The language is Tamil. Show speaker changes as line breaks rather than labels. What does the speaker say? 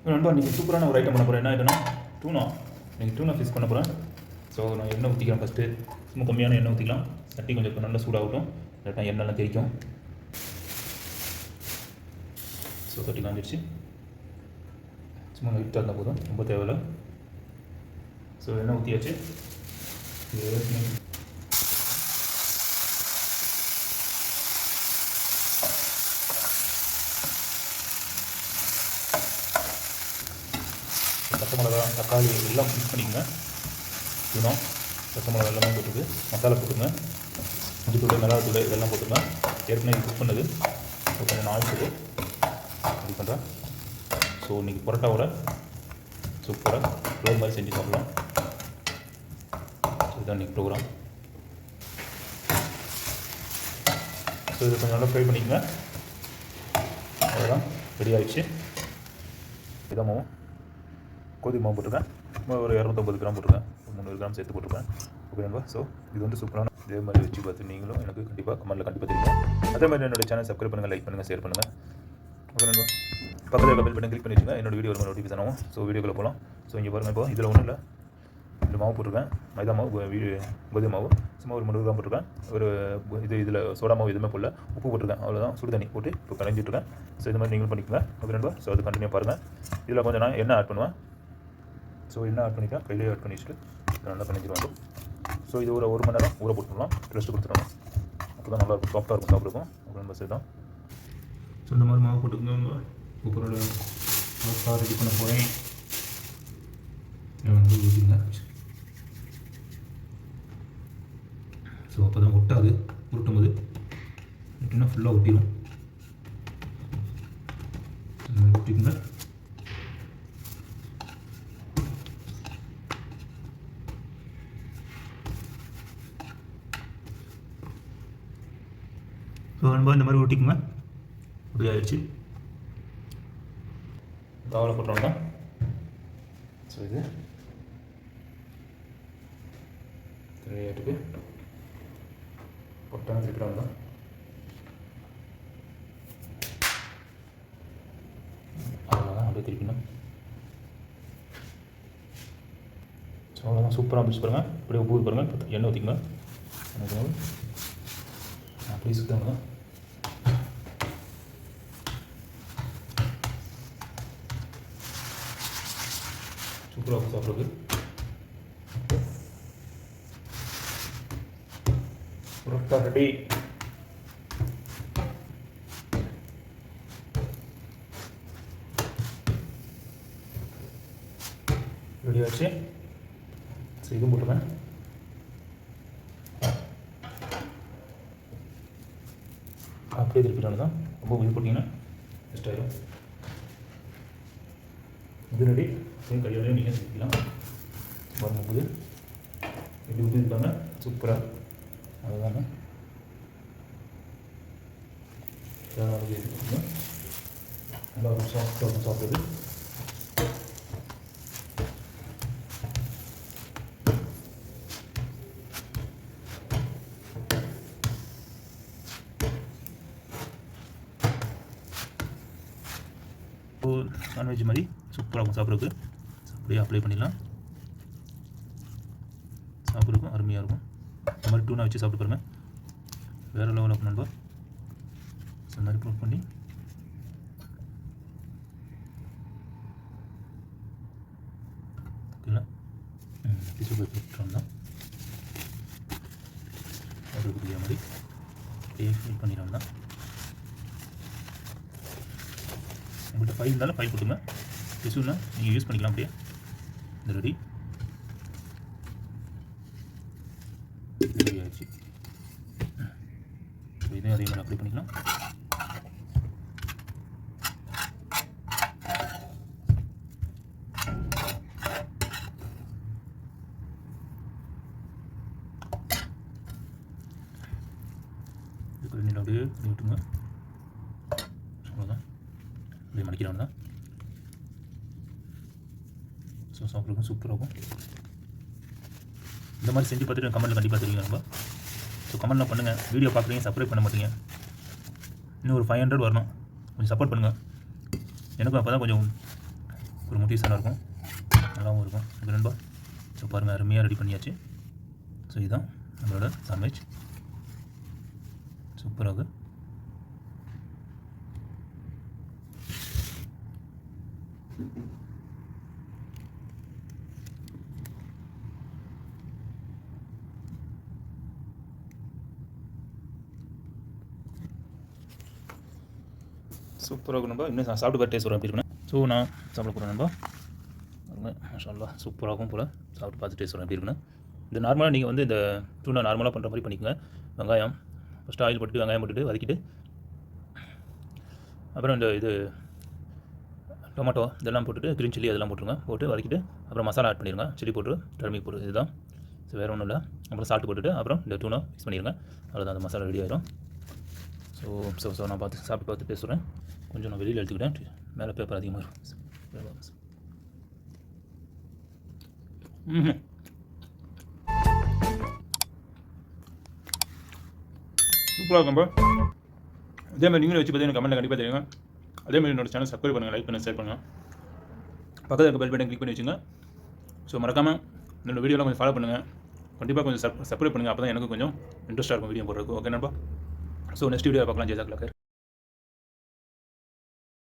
நண்பா இன்றைக்கி சூப்பரான ஒரு ஐட்டம் பண்ண போகிறேன். என்ன ஐட்டம்னா டூனா. இன்றைக்கி டூனா ஃபிஷ் பண்ண போகிறேன். ஸோ நான் எண்ணெய் ஊற்றிக்கிறேன். ஃபஸ்ட்டு சும்மா கம்மியான எண்ணெய் ஊற்றிக்கலாம். சட்டி கொஞ்சம் நல்லா சூடாகட்டும், இல்லாட்டா எண்ணெய்லாம் தெரிக்கும். ஸோ சட்டி காஞ்சிடுச்சு. சும்மா லைட்டாக இருந்தால் போதும், ரொம்ப தேவையில்லை. ஸோ எண்ணெய் ஊற்றியாச்சு. பச்சை மிளகா, தக்காளி எல்லாம் மிக்ஸ் பண்ணிக்கோங்க. இன்னும் பச்சை மிளகா எல்லாமே போட்டுருக்கு. மசாலா போட்டுங்க, மஞ்சத்தூள், மிளகாத்தூள் இதெல்லாம் போட்டுங்க. ஏற்கனவே குக் பண்ணது கொஞ்சம் நாள் போட்டு ரெடி பண்ணுறேன். ஸோ இன்றைக்கி பரோட்டாவோட சூப்பராக ரோல் மாதிரி செஞ்சு சாப்பிடலாம். ஸோ இதுதான் இன்றைக்கி ப்ரோக்ராம். ஸோ இது கொஞ்சம் நல்லா ஃப்ரை பண்ணிக்கோங்க. அவ்வளோதான், ரெடி ஆகிடுச்சு. இதான் மாவும் கோதுமை மாவு போட்டிருக்கேன். ஒரு 250 கிராம் போட்டிருக்கேன், 300 கிராம் சேர்த்து போட்டிருக்கேன். ஓகே நண்பா. ஸோ இது வந்து சூப்பரான இதே மாதிரி வச்சு பார்த்து நீங்களும் எனக்கு கண்டிப்பாக கமெண்ட்டில் கண்டிப்பாக தெரியும். அதே மாதிரி என்னோட சேனல் சப்ஸ்கிரைப் பண்ணுங்கள், லைக் பண்ணுங்கள், ஷேர் பண்ணுங்கள். ஓகே நண்பா. பக்கத்தில் பெல் பட்டன் கிளிக் பண்ணி வச்சுங்க, என்னோட வீடியோ ஒரு நோட்டிஃபிகேஷன் ஆகும். ஸோ வீடியோக்குள்ளே போகலாம். ஸோ இங்கே பாருங்கள், இப்போ இதில் ஒன்றும் இல்லை, இந்த மாவு போட்டிருக்கேன், மைதா மாவு, கோதுமை மாவு சும்மா ஒரு 300 கிராம் போட்டிருக்கேன். ஒரு இதில் சோடா மாவு எதுவுமே போடல, உப்பு போட்டிருக்கேன், அவ்வளோதான். சுடு தண்ணி போட்டு இப்போ கலைஞ்சிட்ருக்கேன். ஸோ இது மாதிரி நீங்களும் பண்ணிக்கோங்க. ஓகே நண்பா. ஸோ அது கண்டினியூ பாருங்கள். இதில் கொஞ்சம் நான் எண்ணெய் ஆட் பண்ணுவேன். ஸோ எண்ணெய் ஆட் பண்ணிக்கலாம், கையிலே ஆட் பண்ணி வச்சுட்டு நல்லா கலைஞ்சிடுவாங்க. ஸோ இது ஒரு மணி நேரம் ஊற போட்டுக்கலாம், ரெஸ்ட்டு கொடுத்துடணும். அப்போ தான் நல்லாயிருக்கும், சாஃப்ட்டாக இருக்கும் சாப்பிடுவோம். ஓகே நண்பா. சரி தான். ஸோ இந்த மாதிரி மாவு போட்டுக்கோங்க. உப்பரோட சாஃப்டாக ரெடி பண்ண போகிறேன். ஊற்றிங்க. ஸோ அப்போ தான் ஒட்டாது, உருட்டும் போது ஒட்டினா ஃபுல்லாக ஒட்டிடும். ஒட்டிக்குங்க. ஸோ நண்பா இந்த மாதிரி ஒட்டிக்குங்க. அப்படி ஆயிடுச்சு. தாவலை போட்டுறோங்க. ஸோ இது ரெடியாகிட்டுக்கு பொட்டான திருப்பிடாம தான். அவ்வளோதான், அப்படியே திருப்பிடணும். ஸோ அவ்வளோதான், சூப்பராக பிடிச்சி பாருங்கள். அப்படியே உப்பு பாருங்கள், எண்ணெய் ஊற்றிக்கங்க. அப்படியே சுத்தங்க. சூப்பராக சாப்பிட்றது. பரோட்டா ரெடி. ரெடி ஆச்சு. ஸோ இதுவும் போட்டுருவேன். அப்படியே திருப்பிட்டாலும் தான், ரொம்ப இது போட்டிங்கன்னா பெஸ்ட் ஆயிடும். இது ரெடி. சேம் கையோடய நீங்கள் செஞ்சுக்கலாம். வரும்போது எப்படி ஊற்றிருக்காங்க சூப்பராக. அதுதாங்க நல்லா ஒரு சாஃப்டாக சாப்பிட்றது. நான்வெஜ் மாதிரி சூப்பராக இருக்கும் சாப்பிட்றதுக்கு. அப்படியே அப்ளை பண்ணிடலாம். சாப்பிட்றதுக்கும் அருமையாக இருக்கும். இந்த மாதிரி டூனா வச்சு சாப்பிட்டு பாருங்கள், வேறு லெவலில் இருக்கும் நண்பா. இந்த மாதிரி ப்ரூவ் பண்ணி ஓகேங்களா. டிஷ்யூ பேப்பர் போட்டோம்னா ஒரு புதிய மாதிரி அப்படியே ஃபில் பண்ணிடலாம் தான். உங்கள்கிட்ட ஃபைல் இருந்தாலும் ஃபைல் போட்டுங்க. டிஷ்யூனா நீங்கள் யூஸ் பண்ணிக்கலாம். அப்படியே இந்த ரெடி ஆகிடுச்சு. இதையும் அதே மாதிரி அப்ளை பண்ணிக்கலாம். இதுக்கு ரெண்டு அப்படியே பண்ணி விட்டுங்க. அவ்வளோதான், அப்படியே மடிக்கிறாங்க தான். ஸோ சாப்பிட்றதுக்கும் சூப்பராக இருக்கும். இந்த மாதிரி செஞ்சு பார்த்துட்டு கமெண்ட்டில் கண்டிப்பாக தெரியுங்க ரொம்ப. ஸோ கமெண்ட்லாம் பண்ணுங்கள். வீடியோ பார்க்குறீங்க, சப்ஸ்கிரைப் பண்ண மாட்டீங்க. இன்னும் ஒரு 500 வரணும், கொஞ்சம் சப்போர்ட் பண்ணுங்கள். எனக்கும் அப்போ தான் கொஞ்சம் ஒரு மோட்டிவேஷனாக இருக்கும், நல்லாவும் இருக்கும். ஓகே நண்பா. ஸோ பாருங்கள், அருமையாக ரெடி பண்ணியாச்சு. ஸோ இதுதான் நம்மளோட சாண்ட்விச். சூப்பராக நண்பா. இன்னும் சாப்பிட்டு பார்த்து டேஸ்ட் வரும் எப்படி இருக்குன்னு. ஸோ நான் சாப்பிட போகிறேன் நண்பா. மாஷா அல்லாஹ் சூப்பராகவும் போல். சாப்பிட்டு பார்த்து டேஸ்ட் வரும் எப்படி இருக்குன்னு. இந்த நார்மலாக நீங்கள் வந்து இந்த டூனா நார்மலாக பண்ணுற மாதிரி பண்ணிக்கோங்க. வெங்காயம் ஃபஸ்ட்டு ஆயில் போட்டுட்டு வெங்காயம் போட்டுட்டு வதக்கிட்டு, அப்புறம் இந்த இது டொமேட்டோ இதெல்லாம் போட்டுட்டு க்ரீன் சில்லி அதெல்லாம் போட்டுருங்க. போட்டு வதக்கிட்டு அப்புறம் மசாலா ஆட் பண்ணிடுங்க. சில்லி பவுட்ரு, டர்மிக் பவுடர், இதுதான். ஸோ வேறு ஒன்றும் இல்லை. அப்புறம் சால்ட் போட்டுட்டு அப்புறம் இந்த டூனா மிக்ஸ் பண்ணிடுங்க. அவ்வளோதான், அந்த மசாலா ரெடி ஆயிடும். ஸோ நான் சாப்பிட்டு பார்த்து பேசுகிறேன். கொஞ்சம் நான் வெளியில் எடுத்துக்கிட்டேன், மேலே பேப்பர் அதிகமாக இருக்கும். சூப்பராக இருக்கும்பா. அதேமாதிரி நீங்களும் வச்சு பார்த்தீங்கன்னா கமெண்ட்டில் கண்டிப்பாக தெரியுங்க. அதேமாதிரி என்னோட சேனல் சப்ஸ்கிரைப் பண்ணுங்கள், லைக் பண்ணுங்கள், ஷேர் பண்ணுங்கள். பக்கத்தில் இருக்க பெல் பட்டன் கிளிக் பண்ணி வச்சுங்க. ஸோ மறக்காமல் என்னோடய வீடியோலாம் கொஞ்சம் ஃபாலோ பண்ணுங்கள். கண்டிப்பாக கொஞ்சம் சப்ஸ்கிரைப் பண்ணுங்கள். அப்போ தான் எனக்கு கொஞ்சம் இன்ட்ரெஸ்ட்டாக இருக்கும் வீடியோ போடுறதுக்கு. ஓகே நண்பா. ஸோ நெக்ஸ்ட் வீடியோ பார்க்கலாம். ஜெசாக் லக்கர்.